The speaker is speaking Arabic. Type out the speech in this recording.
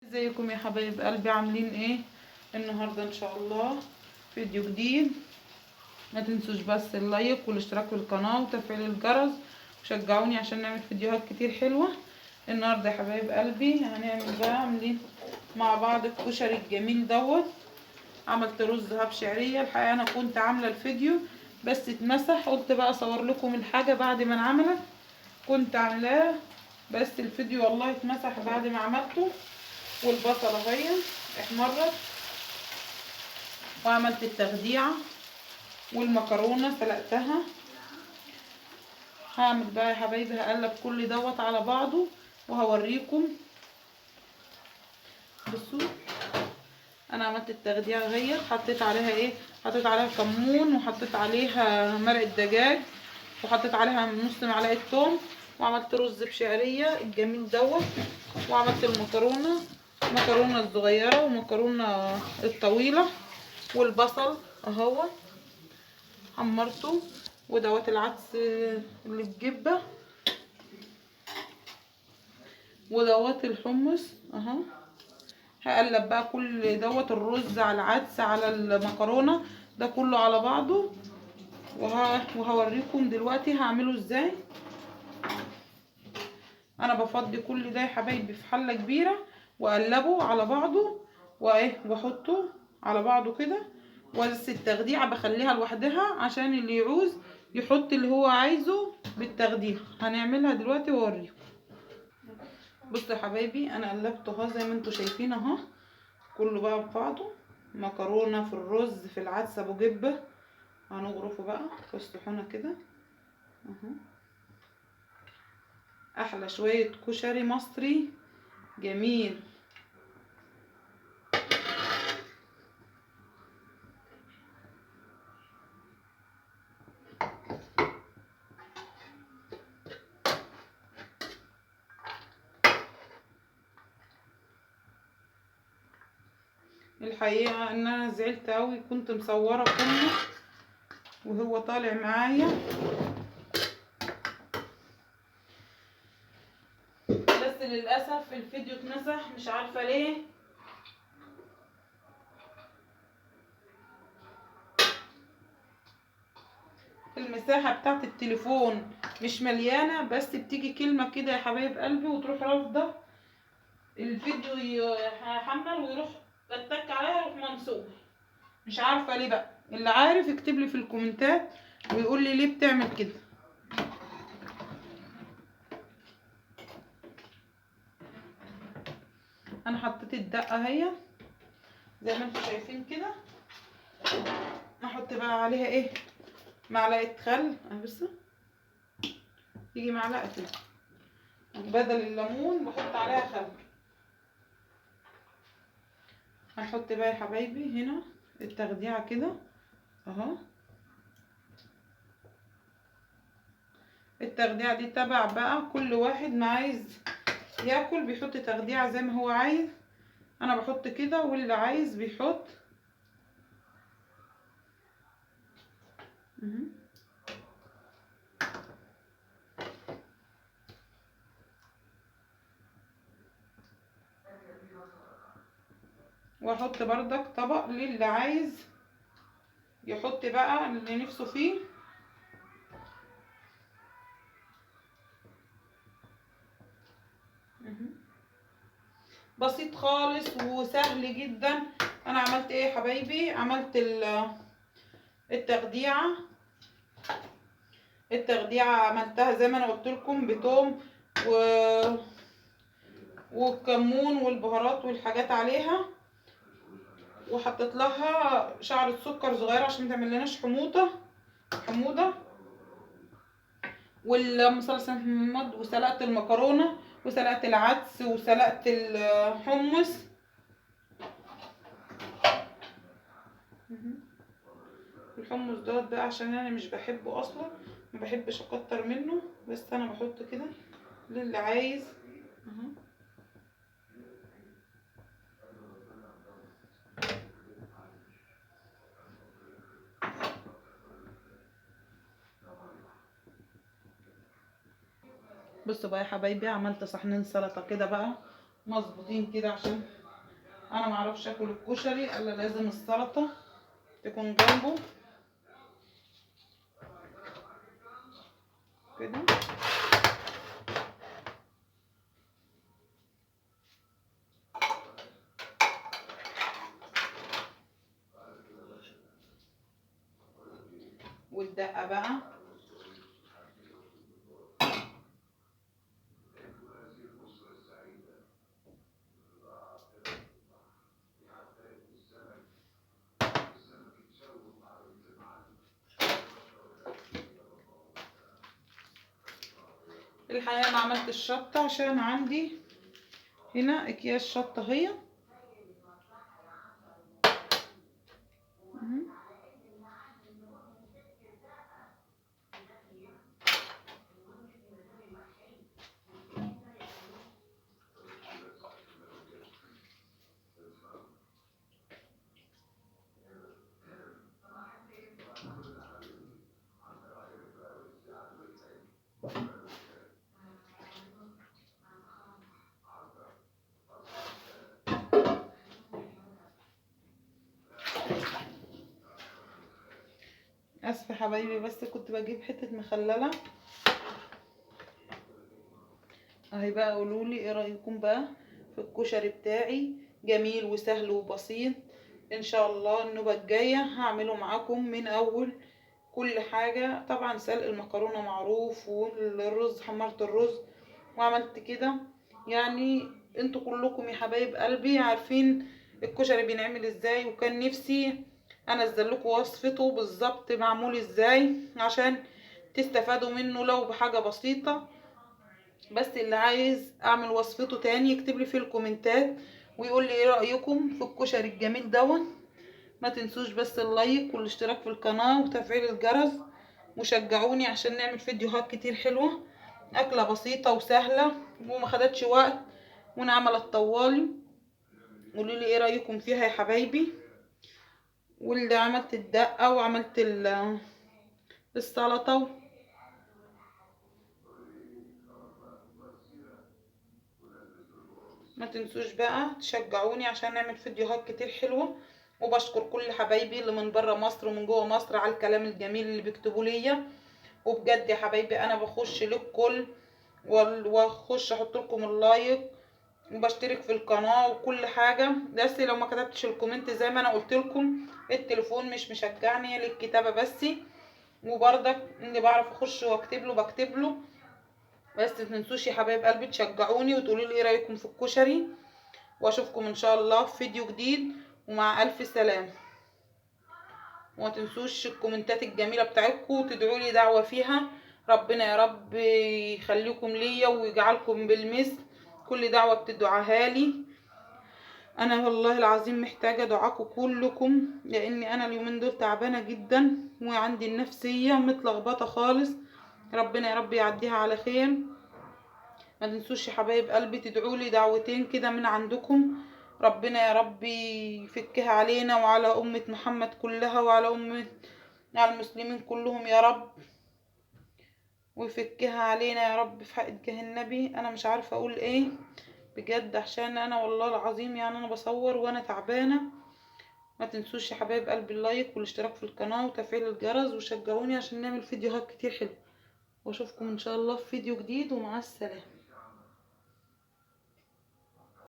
ازيكم يا حبايب قلبي؟ عاملين ايه النهارده؟ ان شاء الله فيديو جديد. ما تنسوش بس اللايك والاشتراك في القناه وتفعيل الجرس وشجعوني عشان نعمل فيديوهات كتير حلوه. النهارده يا حبايب قلبي هنعمل بقى عاملين مع بعض الكشري الجميل دوت. عملت رز هاب شعريه. الحقيقه انا كنت عامله الفيديو بس اتمسح، قلت بقى اصور لكم الحاجه بعد ما انعملت. كنت عاملاه بس الفيديو والله اتمسح بعد ما عملته. والبصله اهي احمرت، وعملت التخديعه والمكرونه سلقتها. هعمل بقى يا حبايبي هقلب كل دوت على بعضه وهوريكم. بصوا انا عملت التخديعه اهي، حطيت عليها ايه، حطيت عليها كمون وحطيت عليها مرق الدجاج وحطيت عليها نص معلقه ثوم، وعملت رز بشعريه الجميل دوت، وعملت المكرونه، مكرونه الصغيره ومكرونه الطويله، والبصل اهو حمرته، ودوت العدس اللي بجبه، ودوت الحمص اهو. هقلب بقى كل دوت الرز على العدس على المكرونه ده كله على بعضه، وهوريكم دلوقتي هعمله ازاي. انا بفضي كل ده يا حبايبي في حله كبيره واقلبه على بعضه واحطه على بعضه كده. بس التخديعه بخليها لوحدها عشان اللي يعوز يحط اللي هو عايزه بالتخديعه. هنعملها دلوقتي واوريكم. بصوا يا حبايبي انا قلبته اهو زي ما انتم شايفين اهو، كله بقى ببعضه، مكرونه في الرز في العدس ابو جبه. هنغرفه بقى في الصحونه كده اهو. احلى شويه كشري مصري جميل. الحقيقه ان انا زعلت قوي، كنت مصوره كله وهو طالع معايا، بس للاسف الفيديو اتمسح مش عارفه ليه. المساحه بتاعت التليفون مش مليانه، بس بتيجي كلمه كده يا حبايب قلبي وتروح رافضه الفيديو يحمل ويروح اتك عليها يروح منسوخ. مش عارفه ليه بقى، اللي عارف يكتب لي في الكومنتات ويقول لي ليه بتعمل كده. انا حطيت الدقه اهي زي ما انتم شايفين كده. نحط بقى عليها ايه، معلقه خل اهي. بصوا تيجي معلقه كده بدل الليمون بحط عليها خل. هنحط بقى يا حبايبي هنا التخديعه كده اهو. التخديعه دي تبع بقى كل واحد ما عايز ياكل بيحط تخديعه زي ما هو عايز. انا بحط كده واللي عايز بيحط. واحط بردك طبق للي عايز يحط بقى اللي نفسه فيه. بسيط خالص وسهل جدا. انا عملت ايه يا حبايبي، عملت التخديعه. عملتها زي ما انا قلت لكم بتوم والكمون والبهارات والحاجات عليها، وحطيت لها شعرة سكر صغيره عشان ما تعملناش حموضه. والمصلصه محمد، وسلقت المكرونه وسلقت العدس وسلقت الحمص. الحمص دوت بقى عشان انا مش بحبه اصلا، ما بحبش اكتر منه، بس انا بحط كده للي عايز اهو. بصوا بقى يا حبايبي عملت صحنين سلطه كده بقى مظبوطين كده عشان انا معرفش اكل الكشري الا لازم السلطه تكون جنبه كده. والدقه بقى الحقيقه انا عملت الشطه عشان عندي هنا اكياس شطه هي. اسفه حبايبي بس كنت بجيب حته مخلله اهي بقى. قولولي ايه رايكم بقى في الكشري بتاعي، جميل وسهل وبسيط. ان شاء الله النوبه الجايه هعمله معاكم من اول كل حاجه. طبعا سلق المكرونه معروف، والرز حمرت الرز وعملت كده. يعني انتوا كلكم يا حبايب قلبي عارفين الكشري بينعمل ازاي، وكان نفسي انزل لكم وصفته بالظبط معمول ازاي عشان تستفادوا منه لو بحاجه بسيطه. بس اللي عايز اعمل وصفته تاني يكتب لي في الكومنتات ويقول لي ايه رايكم في الكشري الجميل دوت. ما تنسوش بس اللايك والاشتراك في القناه وتفعيل الجرس، وشجعوني عشان نعمل فيديوهات كتير حلوه. اكله بسيطه وسهله وما خدتش وقت ونعمل طوالي. قولوا لي ايه رايكم فيها يا حبايبي. واللي عملت الدقه وعملت السلطه. ما تنسوش بقى تشجعوني عشان نعمل فيديوهات كتير حلوة. وبشكر كل حبايبي اللي من بره مصر ومن جوه مصر على الكلام الجميل اللي بيكتبوا ليا. وبجد يا حبايبي انا بخش للكل واخش احط لكم اللايك وبشترك في القناة وكل حاجة. بس لو ما كتبتش الكومنت زي ما انا قلت لكم التليفون مش مشجعني للكتابة بس. وبرضك اللي بعرف اخش واكتب له بكتب له. بس متنسوش يا حبايب قلبي تشجعوني وتقولوا لي ايه رايكم في الكشري. واشوفكم ان شاء الله في فيديو جديد ومع الف سلامه. وما تنسوش الكومنتات الجميله بتاعتكم وتدعوا لي دعوه فيها. ربنا يا رب يخليكم ليا ويجعلكم بالمثل كل دعوه بتدعوها لي. انا والله العظيم محتاجه دعاكم كلكم لاني انا اليومين دول تعبانه جدا وعندي النفسيه متلخبطه خالص. ربنا يا رب يعديها على خير. ما تنسوش يا حبايب قلبي تدعوا لي دعوتين كده من عندكم. ربنا يا رب يفكها علينا وعلى أمة محمد كلها وعلى على المسلمين كلهم يا رب. ويفكها علينا يا رب في حق جاه النبي. انا مش عارفه اقول ايه بجد عشان انا والله العظيم يعني انا بصور وانا تعبانه. ما تنسوش يا حبايب قلبي اللايك والاشتراك في القناه وتفعيل الجرس وشجعوني عشان نعمل فيديوهات كتير حلوه. واشوفكم ان شاء الله في فيديو جديد ومع السلامه.